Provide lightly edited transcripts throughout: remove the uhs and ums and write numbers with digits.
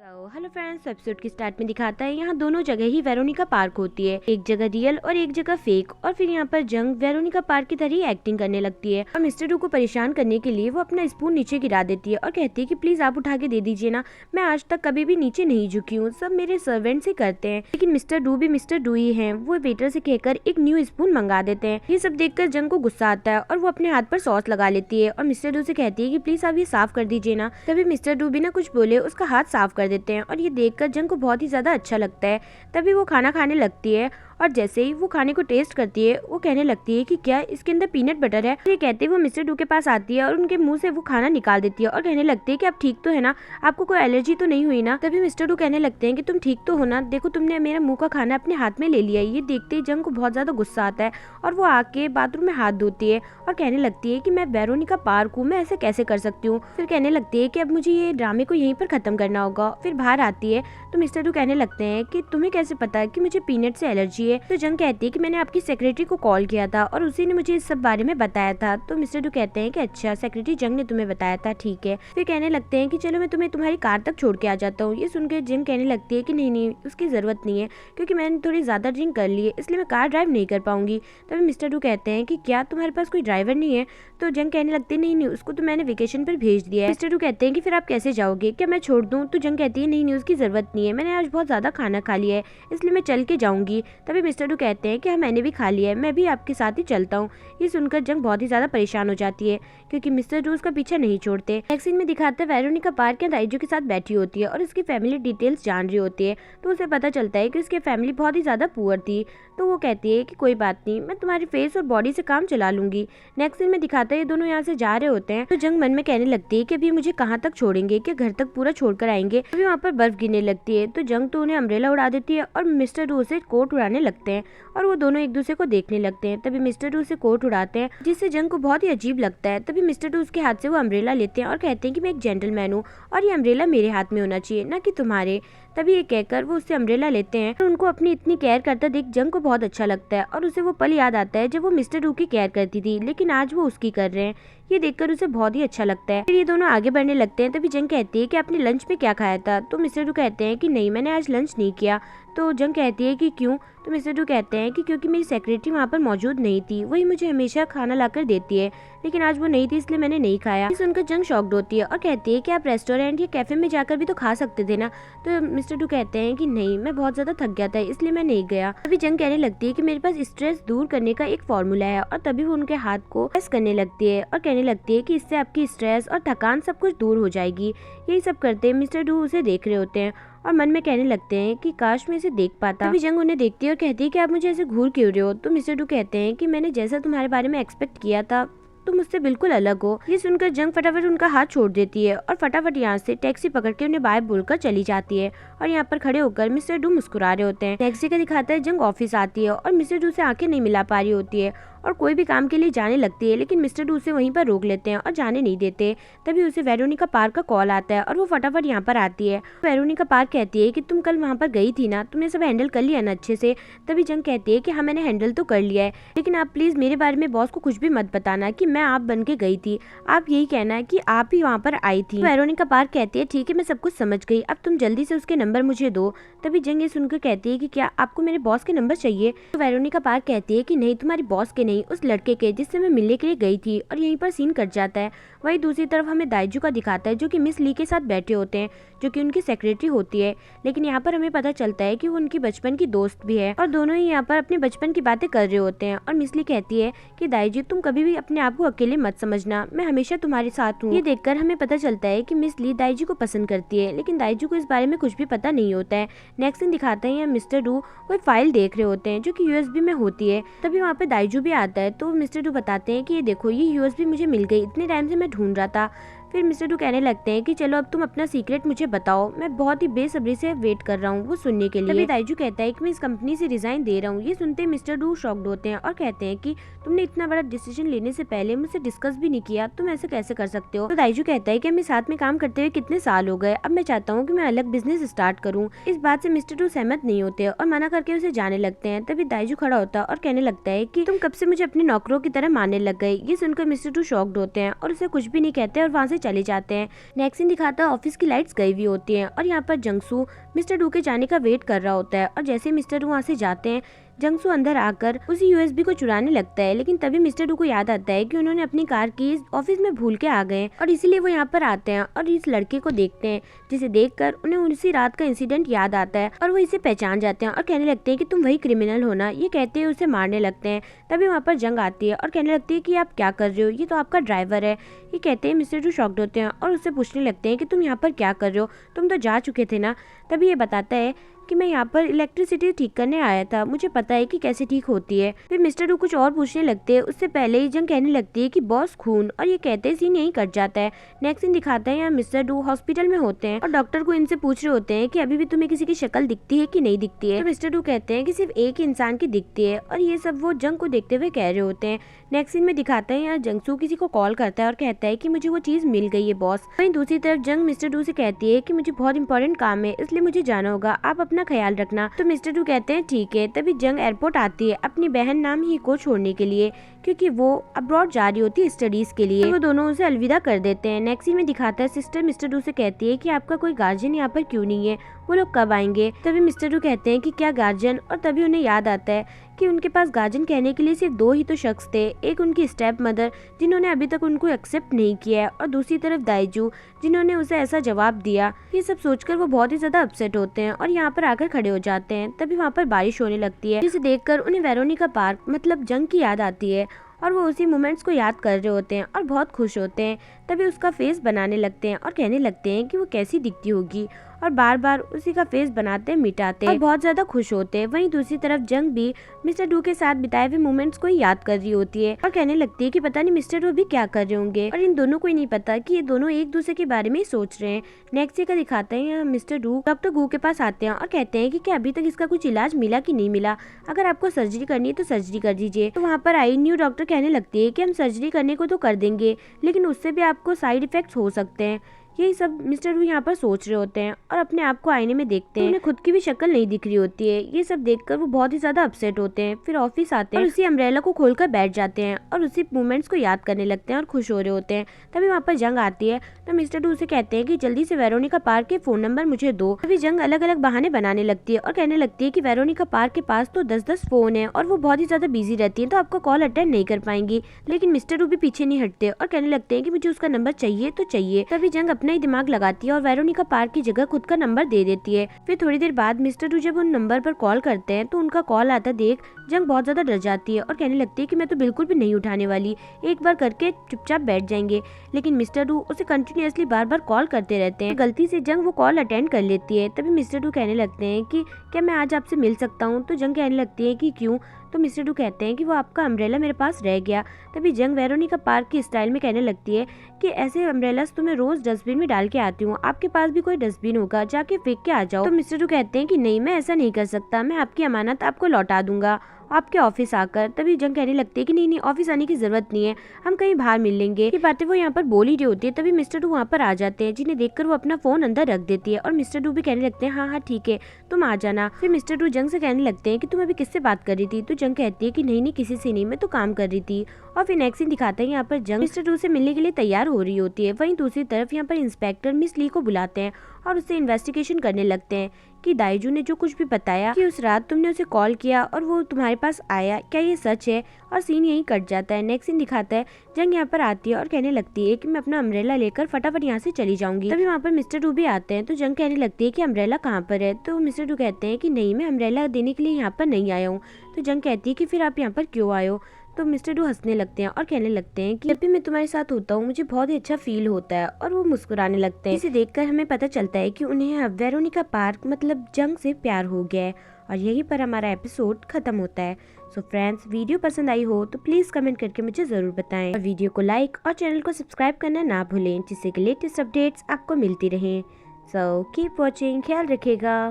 Hello friends, episode के start में दिखाता है यहाँ दोनों जगह ही वेरोनिका पार्क होती है। एक जगह रियल और एक जगह फेक। और फिर यहाँ पर जंग वेरोनिका पार्क की तरह ही एक्टिंग करने लगती है और मिस्टर डू को परेशान करने के लिए वो अपना स्पून नीचे गिरा देती है और कहती है कि प्लीज आप उठा के दे दीजिए ना, मैं आज तक कभी भी नीचे नहीं झुकी हूँ, सब मेरे सर्वेंट से करते हैं। लेकिन मिस्टर डू ही है, वो वेटर से कहकर एक न्यू स्पून मंगा देते हैं। ये सब देखकर जंग को गुस्सा आता है और वो अपने हाथ पर सॉस लगा लेती है और मिस्टर डू से कहती है कि प्लीज आप ये साफ कर दीजिए ना। तभी मिस्टर डू बिना कुछ बोले उसका हाथ साफ कर देते हैं और ये देखकर जंग को बहुत ही ज्यादा अच्छा लगता है। तभी वो खाना खाने लगती है और जैसे ही वो खाने को टेस्ट करती है वो कहने लगती है कि क्या इसके अंदर पीनट बटर है। ये कहते वो मिस्टर डू के पास आती है और उनके मुंह से वो खाना निकाल देती है और कहने लगती है कि आप ठीक तो है ना, आपको कोई एलर्जी तो नहीं हुई ना। तभी मिस्टर डू कहने लगते हैं कि तुम ठीक तो हो ना, देखो तुमने मेरा मुंह का खाना अपने हाथ में ले लिया है। ये देखते ही जंग को बहुत ज्यादा गुस्सा आता है और वो आके बाथरूम में हाथ धोती है और कहने लगती है कि मैं वेरोनिका पार्क हूँ, मैं ऐसे कैसे कर सकती हूँ। फिर कहने लगती है कि अब मुझे ये ड्रामे को यहीं पर खत्म करना होगा। फिर बाहर आती है तो मिस्टर डू कहने लगते हैं कि तुम्हें कैसे पता कि मुझे पीनट से एलर्जी है। तो जंग कहती है कि मैंने आपकी सेक्रेटरी को कॉल किया था और उसी ने मुझे इस सब बारे में बताया था। तो मिस्टर डू कहते हैं कि अच्छा, सेक्रेटरी जंग ने तुम्हें बताया था, ठीक है। फिर कहने लगते हैं कि चलो मैं तुम्हें तुम्हारी कार तक छोड़ के आ जाता हूँ। ये सुनकर जंग कहने लगती है कि नहीं, उसकी जरूरत नहीं है क्योंकि मैंने थोड़ी ज्यादा ड्रिंक कर ली है, इसलिए मैं कार ड्राइव नहीं कर पाऊंगी। तभी मिस्टर डू कहते हैं कि क्या तुम्हारे पास कोई ड्राइवर नहीं है। तो जंग कहने लगती है नहीं, उसको तो मैंने वेकेशन पर भेज दिया है। मिस्टर डू कहते हैं कि फिर आप कैसे जाओगे, क्या मैं छोड़ दूं। तो जंग कहती है नहीं, उसकी जरूरत नहीं है, मैंने आज बहुत ज्यादा खाना खा लिया है, इसलिए मैं चल के जाऊंगी। तभी मिस्टर डू कहते हैं कि हाँ, मैंने भी खा लिया है, मैं भी आपके साथ ही चलता हूँ। ये सुनकर जंग बहुत ही ज्यादा परेशान हो जाती है क्योंकि मिस्टर डू उसका पीछा नहीं छोड़ते। नेक्स्ट सीन में दिखाता है वेरोनिका पार्क के दाइजू के साथ बैठी होती है और उसकी फैमिली डिटेल्स जान रही होती है। तो उसे पता चलता है कि उसकी फैमिली बहुत ही ज्यादा पुअर थी। तो वो कहती है कि कोई बात नहीं, मैं तुम्हारी फेस और बॉडी से काम चला लूंगी। नेक्स्ट सीन में दिखाता है ये दोनों यहाँ से जा रहे होते हैं। तो जंग मन में कहने लगती है कि अभी मुझे कहाँ तक छोड़ेंगे, कि घर तक पूरा छोड़कर आएंगे। अभी वहाँ पर बर्फ गिरने लगती है तो जंग तो उन्हें अम्ब्रेला उड़ा देती है और मिस्टर डू से कोट उड़ाने लगते हैं और वो दोनों एक दूसरे को देखने लगते हैं। तभी मिस्टर डू से कोट उड़ाते हैं जिससे जंग को बहुत ही अजीब लगता है। तभी मिस्टर डू उसके हाथ से वो अम्ब्रेला लेते हैं और कहते हैं कि मैं एक जेंटलमैन हूँ और ये अम्ब्रेला मेरे हाथ में होना चाहिए, ना कि तुम्हारे। तभी ये कहकर वो उससे अम्ब्रेला लेते हैं और उनको अपनी इतनी केयर करता देख जंग को बहुत अच्छा लगता है और उसे वो पल याद आता है जब वो मिस्टर डू की केयर करती थी, लेकिन आज वो उसकी कर रहे हैं। ये देखकर उसे बहुत ही अच्छा लगता है। फिर ये दोनों आगे बढ़ने लगते हैं। तभी जंग कहती है कि आपने लंच में क्या खाया था। तो मिस्टर डू कहते हैं कि नहीं, मैंने आज लंच नहीं किया। तो जंग कहती है कि क्यों। तो मिस्टर डू कहते हैं कि क्योंकि मेरी सेक्रेटरी वहाँ पर मौजूद नहीं थी, वही मुझे हमेशा खाना लाकर देती है, लेकिन आज वो नहीं थी इसलिए मैंने नहीं खाया। सुनकर जंग शॉक्ड होती है और कहती है कि आप रेस्टोरेंट या कैफे में जाकर भी तो खा सकते थे ना। तो मिस्टर डू कहते हैं कि नहीं, मैं बहुत ज्यादा थक गया था इसलिए मैं नहीं गया। तभी जंग कहने लगती है कि मेरे पास स्ट्रेस दूर करने का एक फॉर्मूला है और तभी वो उनके हाथ को प्रेस करने लगती है और कहने लगती है कि इससे आपकी स्ट्रेस और थकान सब कुछ दूर हो जाएगी। यही सब करते मिस्टर डू उसे देख रहे होते हैं और मन में कहने लगते हैं कि काश मैं इसे देख पाता। तभी जंग उन्हें देखती है और कहती है कि आप मुझे ऐसे घूर क्यों रहे हो। तो मिस्टर डू कहते हैं कि मैंने जैसा तुम्हारे बारे में एक्सपेक्ट किया था तुम मुझसे बिल्कुल अलग हो। ये सुनकर जंग फटाफट उनका हाथ छोड़ देती है और फटाफट यहाँ से टैक्सी पकड़ के उन्हें बाय बोलकर चली जाती है और यहाँ पर खड़े होकर मिस्टर डू मुस्कुरा रहे होते हैं। टैक्सी का दिखाता है जंग ऑफिस आती है और मिस्टर डू से आंखें नहीं मिला पा रही होती है और कोई भी काम के लिए जाने लगती है, लेकिन मिस्टर डू उसे वहीं पर रोक लेते हैं और जाने नहीं देते। तभी उसे वेरोनिका पार्क का कॉल आता है और वो फटाफट यहाँ पर आती है। वेरोनिका पार्क कहती है कि तुम कल वहाँ पर गई थी ना, तुमने सब हैंडल कर लिया ना अच्छे से। तभी जंग कहती है कि हाँ, मैंने हैंडल तो कर लिया है, लेकिन आप प्लीज मेरे बारे में बॉस को कुछ भी मत बताना कि मैं आप बन के गई थी, आप यही कहना है कि आप ही वहाँ पर आई थी। वेरोनिका पार्क कहती है ठीक है, मैं सब कुछ समझ गई, अब तुम जल्दी से उसके नंबर मुझे दो। तभी जंग ये सुनकर कहती है कि क्या आपको मेरे बॉस के नंबर चाहिए। तो वेरोनिका पार्क कहती है कि नहीं, तुम्हारे बॉस के नहीं, उस लड़के के जिससे मैं मिलने के लिए गई थी। और यहीं पर सीन कट जाता है। वही दूसरी तरफ हमें दाइजू का दिखाता है जो कि मिस ली के साथ बैठे होते हैं, जो कि उनकी सेक्रेटरी होती है, लेकिन यहाँ पर हमें पता चलता है कि वो उनकी बचपन की दोस्त भी है और दोनों ही यहाँ पर अपने बचपन की बातें कर रहे होते हैं। और मिस ली कहती है कि दाइजू तुम कभी भी अपने आप को अकेले मत समझना, मैं हमेशा तुम्हारे साथ हूँ। ये देखकर हमें पता चलता है कि मिस ली दाइजू को पसंद करती है, लेकिन दाइजू को इस बारे में कुछ भी पता नहीं होता है। नेक्स्ट सीन दिखाता है मिस्टर डू कोई फाइल देख रहे होते हैं जो कि यूएसबी में होती है। तभी वहाँ पे दाइजू भी आता है तो मिस्टर डू बताते हैं कि ये देखो, ये यूएसबी मुझे मिल गई, इतने टाइम से मैं ढूंढ रहा था। फिर मिस्टर डू कहने लगते हैं कि चलो अब तुम अपना सीक्रेट मुझे बताओ, मैं बहुत ही बेसब्री से वेट कर रहा हूँ वो सुनने के लिए। तभी दाइजू कहता है कि मैं इस कंपनी से रिजाइन दे रहा हूँ। ये सुनते मिस्टर डू शॉक्ड होते हैं और कहते हैं कि तुमने इतना बड़ा डिसीजन लेने से पहले मुझसे डिस्कस भी नहीं किया, तुम ऐसे कैसे कर सकते हो। तो दाइजू कहता है कि हमें साथ में काम करते हुए कितने साल हो गए, अब मैं चाहता हूँ कि मैं अलग बिजनेस स्टार्ट करूँ। इस बात से मिस्टर डू सहमत नहीं होते और मना करके उसे जाने लगते हैं। तभी दाइजू खड़ा होता है और कहने लगता है कि तुम कब से मुझे अपने नौकरों की तरह मानने लग गए। ये सुनकर मिस्टर डू शॉक्ड होते हैं और उसे कुछ भी नहीं कहते और वहाँ से चले जाते हैं। नेक्स्ट सीन दिखाता है ऑफिस की लाइट्स गई हुई होती हैं और यहाँ पर जंगसू मिस्टर डू के जाने का वेट कर रहा होता है और जैसे ही मिस्टर डू वहाँ से जाते हैं जंगसू अंदर आकर उसी यूएसबी को चुराने लगता है, लेकिन तभी मिस्टर डू को याद आता है कि उन्होंने अपनी कार की ऑफिस में भूल के आ गए और इसीलिए वो यहाँ पर आते हैं और इस लड़के को देखते हैं, जिसे देखकर उन्हें उसी रात का इंसिडेंट याद आता है और वो इसे पहचान जाते हैं और कहने लगते हैं कि तुम वही क्रिमिनल हो ना। ये कहते हुए उसे मारने लगते हैं। तभी वहाँ पर जंग आती है और कहने लगती है कि आप क्या कर रहे हो, ये तो आपका ड्राइवर है। ये कहते हैं मिस्टर डू शॉक्ड होते हैं और उससे पूछने लगते हैं कि तुम यहाँ पर क्या कर रहे हो, तुम तो जा चुके थे ना। तभी ये बताता है कि मैं यहाँ पर इलेक्ट्रिसिटी ठीक करने आया था, मुझे पता है कि कैसे ठीक होती है। फिर मिस्टर डू कुछ और पूछने लगते हैं, उससे पहले ही जंग कहने लगती है कि बॉस खून, और ये कहते हैं सीन यहीं कट जाता है। नेक्स्ट सीन दिखाता है यहाँ मिस्टर डू हॉस्पिटल में होते हैं और डॉक्टर को इनसे पूछ रहे होते हैं कि अभी भी तुम्हें किसी की शक्ल दिखती है कि नहीं दिखती है। तो मिस्टर डू कहते हैं कि सिर्फ एक ही इंसान की दिखती है और ये सब वो जंग को देखते हुए कह रहे होते हैं। नेक्स्ट सीन में दिखाता है यहाँ जंगसू किसी को कॉल करता है और कहता है कि मुझे वो चीज मिल गई है बॉस। वहीं दूसरी तरफ जंग मिस्टर डू से कहती है कि मुझे बहुत इंपॉर्टेंट काम है इसलिए मुझे जाना होगा, आप अपना ख्याल रखना। तो मिस्टर डू कहते हैं ठीक है। तभी जंग एयरपोर्ट आती है अपनी बहन नाम ही को छोड़ने के लिए, क्योंकि वो अब्रॉड जा रही होती है स्टडीज के लिए। तो वो दोनों उसे अलविदा कर देते हैं। नेक्स्ट सीन में दिखाता है सिस्टर मिस्टर डू से कहती है कि आपका कोई गार्जियन यहाँ पर क्यों नहीं है, वो लोग कब आएंगे। तभी मिस्टर डू कहते हैं कि क्या गार्जियन, और तभी उन्हें याद आता है कि उनके पास गार्जियन कहने के लिए सिर्फ दो ही तो शख्स थे, एक उनकी स्टेप मदर जिन्होंने अभी तक उनको एक्सेप्ट नहीं किया है और दूसरी तरफ दाइजू जिन्होंने उसे ऐसा जवाब दिया। ये सब सोचकर वो बहुत ही ज्यादा अपसेट होते हैं और यहाँ पर आकर खड़े हो जाते हैं। तभी वहाँ पर बारिश होने लगती है, जिसे देखकर उन्हें वेरोनिका पार्क मतलब जंग की याद आती है और वो उसी मोमेंट्स को याद कर रहे होते हैं और बहुत खुश होते हैं। तभी उसका फेस बनाने लगते हैं और कहने लगते हैं कि वो कैसी दिखती होगी और बार बार उसी का फेस बनाते मिटाते और बहुत ज्यादा खुश होते हैं। वहीं दूसरी तरफ जंग भी मिस्टर डू के साथ बिताए हुए मोमेंट्स को याद कर रही होती है और कहने लगती है कि पता नहीं मिस्टर डू भी क्या कर रहे होंगे और इन दोनों को ही नहीं पता कि ये दोनों एक दूसरे के बारे में ही सोच रहे हैं। नेक्स्ट डे का दिखाते हैं यहाँ मिस्टर डू डॉक्टर गू के पास आते हैं और कहते हैं कि क्या अभी तक इसका कुछ इलाज मिला कि नहीं मिला, अगर आपको सर्जरी करनी है तो सर्जरी कर दीजिए। तो वहाँ पर आई न्यू डॉक्टर कहने लगती है कि हम सर्जरी करने को तो कर देंगे लेकिन उससे भी आपको साइड इफेक्ट्स हो सकते हैं। यही सब मिस्टर डू यहाँ पर सोच रहे होते हैं और अपने आप को आईने में देखते हैं, उन्हें खुद की भी शक्ल नहीं दिख रही होती है। ये सब देखकर वो बहुत ही ज्यादा अपसेट होते हैं। फिर ऑफिस आते हैं और उसी अम्ब्रेला को खोलकर बैठ जाते हैं और उसी मोमेंट्स को याद करने लगते हैं और खुश हो रहे होते हैं। तभी वहाँ पर जंग आती है तो मिस्टर डू से कहते हैं कि जल्दी से वेरोनिका पार्क के फोन नंबर मुझे दो। तभी जंग अलग अलग बहाने बनाने लगती है और कहने लगती है कि वेरोनिका पार्क के पास तो 10-10 फोन है और वो बहुत ही ज्यादा बिजी रहती है तो आपका कॉल अटेंड नहीं कर पाएंगी। लेकिन मिस्टर डू भी पीछे नहीं हटते और कहने लगते हैं कि मुझे उसका नंबर चाहिए तो चाहिए। तभी जंग अपना ही दिमाग लगाती है और वेरोनिका पार्क की जगह खुद का नंबर दे देती है। फिर थोड़ी देर बाद मिस्टर डू जब उन नंबर पर कॉल करते हैं तो उनका कॉल आता देख जंग बहुत ज्यादा डर जाती है और कहने लगती है कि मैं तो बिल्कुल भी नहीं उठाने वाली, एक बार करके चुपचाप बैठ जाएंगे। लेकिन मिस्टर डू उसे कंटिन्यूअसली बार बार कॉल करते रहते हैं। गलती से जंग वो कॉल अटेंड कर लेती है। तभी मिस्टर डू कहने लगते हैं कि क्या मैं आज आपसे मिल सकता हूँ। तो जंग कहने लगती है कि क्यों। तो मिस्टर डू कहते हैं कि वो आपका अम्ब्रेला मेरे पास रह गया। तभी जंग वेरोनिका पार्क की स्टाइल में कहने लगती है कि ऐसे अम्ब्रेलास तो मैं रोज डस्टबिन में डाल के आती हूँ, आपके पास भी कोई डस्टबिन होगा, जाके फेंक के आ जाओ। तो मिस्टर डू कहते हैं कि नहीं, मैं ऐसा नहीं कर सकता, मैं आपकी अमानत आपको लौटा दूंगा आपके ऑफिस आकर। तभी जंग कहने लगती है कि नहीं नहीं, ऑफिस आने की जरूरत नहीं है, हम कहीं बाहर मिल लेंगे। ये बातें वो यहाँ पर बोल ही रही होती है। तभी मिस्टर डू वहाँ पर आ जाते हैं, जिन्हें देखकर वो अपना फोन अंदर रख देती है और मिस्टर डू भी कहने लगते हैं हाँ हाँ ठीक है तुम आ जाना। फिर मिस्टर डू जंग से कहने लगते हैं कि तुम अभी किससे बात कर रही थी। तो जंग कहती है कि नहीं नहीं किसी से नहीं, मैं तो काम कर रही थी। और फिर नेक्स्ट सीन दिखाते हैं यहाँ पर जंग मिस्टर डू से मिलने के लिए तैयार हो रही होती है। वहीं दूसरी तरफ यहाँ पर इंस्पेक्टर मिस ली को बुलाते हैं और उससे इन्वेस्टिगेशन करने लगते हैं कि दाइजू ने जो कुछ भी बताया कि उस रात तुमने उसे कॉल किया और वो तुम्हारे पास आया, क्या ये सच है। और सीन यहीं कट जाता है। नेक्स्ट सीन दिखाता है जंग यहाँ पर आती है और कहने लगती है कि मैं अपना अम्ब्रेला लेकर फटाफट यहाँ से चली जाऊंगी। तभी वहाँ पर मिस्टर डू भी आते हैं। तो जंग कहने लगती है कि अम्ब्रेला कहाँ पर है। तो मिस्टर डू कहते हैं कि नहीं, मैं अम्ब्रेला देने के लिए यहाँ पर नहीं आया हूँ। तो जंग कहती है कि फिर आप यहाँ पर क्यों आए हो। तो मिस्टर डू हंसने लगते हैं और कहने लगते हैं कि जब भी मैं तुम्हारे साथ होता हूँ मुझे बहुत ही अच्छा फील होता है। और वो मुस्कुराने लगते हैं। इसे देखकर हमें पता चलता है कि उन्हें वेरोनिका पार्क मतलब जंग से प्यार हो गया है। और यहीं पर हमारा एपिसोड खत्म होता है। सो फ्रेंड्स, वीडियो पसंद आई हो तो प्लीज कमेंट करके मुझे जरूर बताएं और वीडियो को लाइक और चैनल को सब्सक्राइब करना ना भूलें, जिससे कि लेटेस्ट अपडेट्स आपको मिलती रहें। सो कीप वॉचिंग, ख्याल रखिएगा,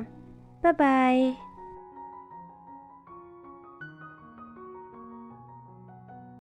बाय बाय।